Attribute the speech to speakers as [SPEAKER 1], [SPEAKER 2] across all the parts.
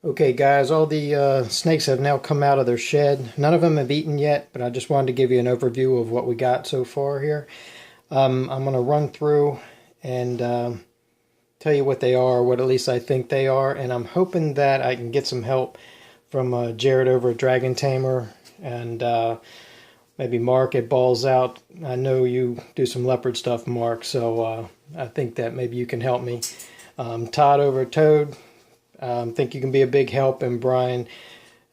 [SPEAKER 1] Okay guys, all the snakes have now come out of their shed. None of them have eaten yet, but I just wanted to give you an overview of what we got so far here. I'm going to run through and tell you what they are, what at least I think they are, and I'm hoping that I can get some help from Jared over at Dragon Tamer and maybe Mark at Balls Out. I know you do some leopard stuff, Mark, so I think that maybe you can help me. Todd over at Toad. Think you can be a big help, and Brian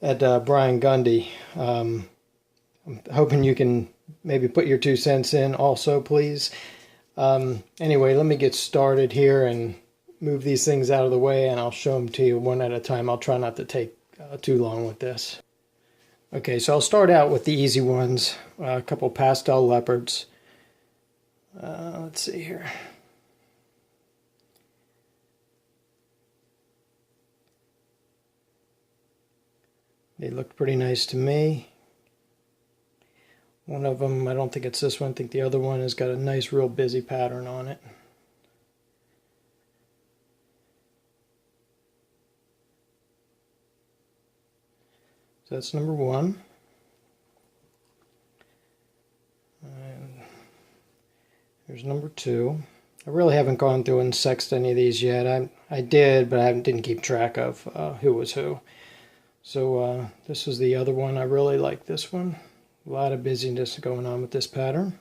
[SPEAKER 1] at Brian Gundy. I'm hoping you can maybe put your 2 cents in also, please. Anyway, let me get started here and move these things out of the way, and I'll show them to you one at a time. I'll try not to take too long with this. Okay, so I'll start out with the easy ones. A couple pastel leopards. Let's see here. They looked pretty nice to me. One of them, I don't think it's this one, I think the other one has got a nice real busy pattern on it. So that's number one. And here's number two. I really haven't gone through and sexed any of these yet. I did, but I didn't keep track of who was who. So this is the other one. I really like this one. A lot of busyness going on with this pattern.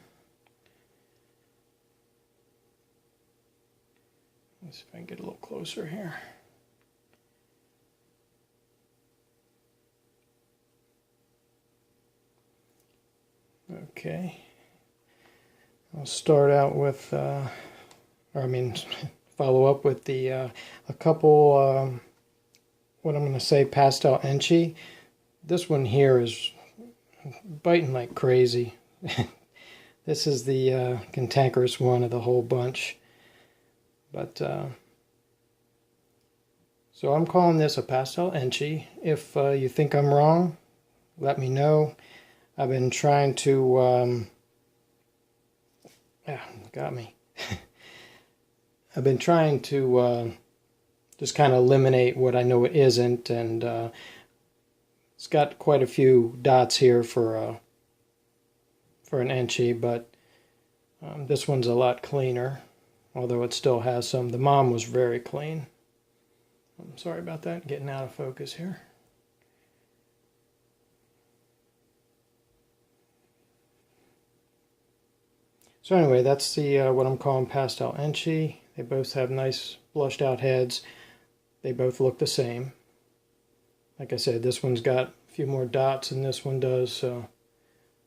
[SPEAKER 1] Let's see if I can get a little closer here. Okay. I'll start out with, follow up with a couple, what I'm going to say, Pastel Enchi. This one here is biting like crazy. This is the cantankerous one of the whole bunch. But, so I'm calling this a Pastel Enchi. If you think I'm wrong, let me know. I've been trying to, got me. I've been trying to just kind of eliminate what I know it isn't, and it's got quite a few dots here for an Enchi, but this one's a lot cleaner, although it still has some. The mom was very clean. I'm sorry about that, getting out of focus here. So anyway, that's the what I'm calling Pastel Enchi. They both have nice blushed out heads. They both look the same. Like I said, this one's got a few more dots than this one does, so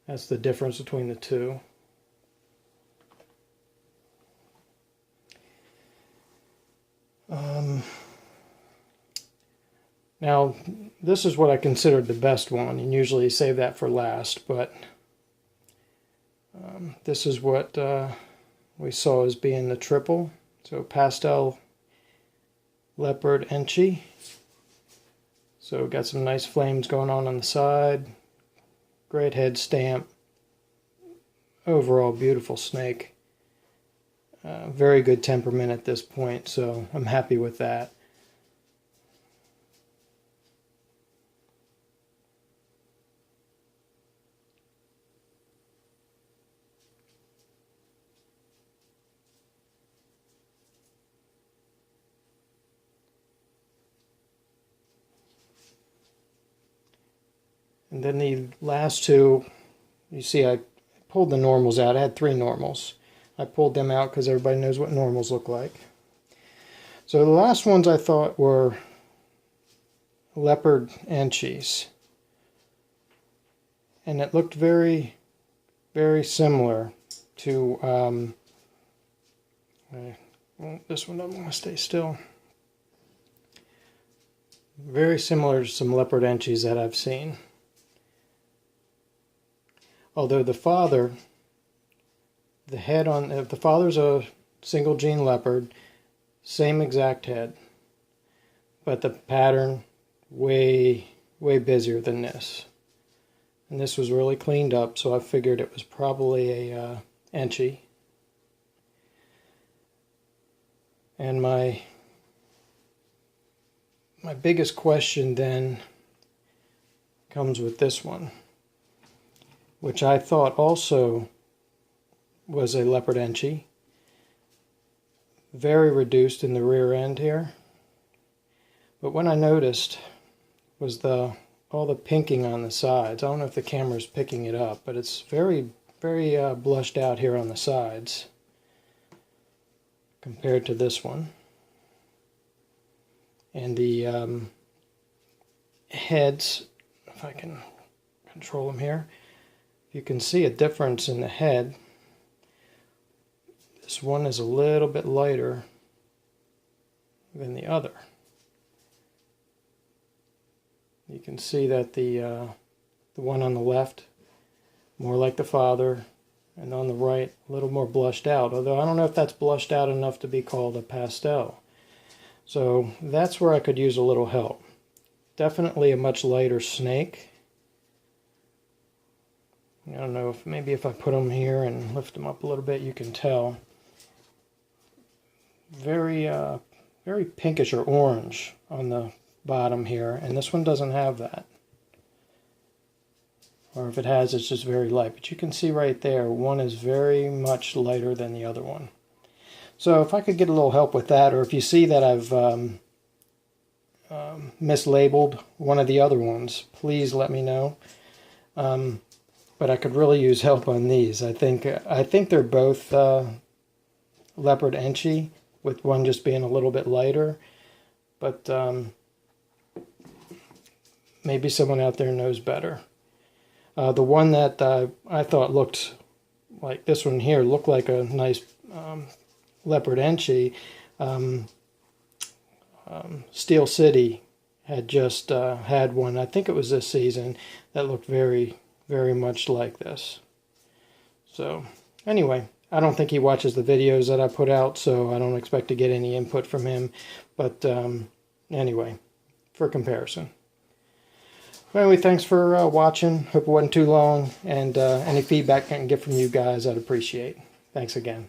[SPEAKER 1] that's the difference between the two. Now, this is what I considered the best one, and usually save that for last, but this is what we saw as being the triple. So Pastel Leopard Enchi. So got some nice flames going on the side. Great head stamp. Overall beautiful snake. Very good temperament at this point, so I'm happy with that. And then the last two, you see I pulled the normals out. I had 3 normals. I pulled them out because everybody knows what normals look like. So the last ones I thought were Leopard Enchis. And it looked very, very similar to, this one doesn't want to stay still. Very similar to some Leopard Enchis that I've seen. Although the father, the head on, if the father's a single gene leopard, same exact head, but the pattern way busier than this. And this was really cleaned up, so I figured it was probably a Enchi. And my my biggest question then comes with this one, which I thought also was a Leopard Enchi. Very reduced in the rear end here. But what I noticed was all the pinking on the sides. I don't know if the camera's picking it up, but it's very blushed out here on the sides compared to this one. And the heads, if I can control them here, you can see a difference in the head. This one is a little bit lighter than the other. You can see that the one on the left, more like the father, and on the right, a little more blushed out. Although I don't know if that's blushed out enough to be called a pastel. So that's where I could use a little help. Definitely a much lighter snake. I don't know if maybe if I put them here and lift them up a little bit, you can tell. Very pinkish or orange on the bottom here, and this one doesn't have that. Or if it has, it's just very light. But you can see right there, one is very much lighter than the other one. So if I could get a little help with that, or if you see that I've mislabeled one of the other ones, please let me know. But I could really use help on these. I think they're both Leopard Enchi, with one just being a little bit lighter. But maybe someone out there knows better. The one that I thought looked like this one here looked like a nice Leopard Enchi. Steel City had just had one, I think it was this season, that looked very much like this. So anyway, I don't think he watches the videos that I put out, so I don't expect to get any input from him. But anyway, for comparison. Anyway, thanks for watching. Hope it wasn't too long, and any feedback I can get from you guys, I'd appreciate. Thanks again.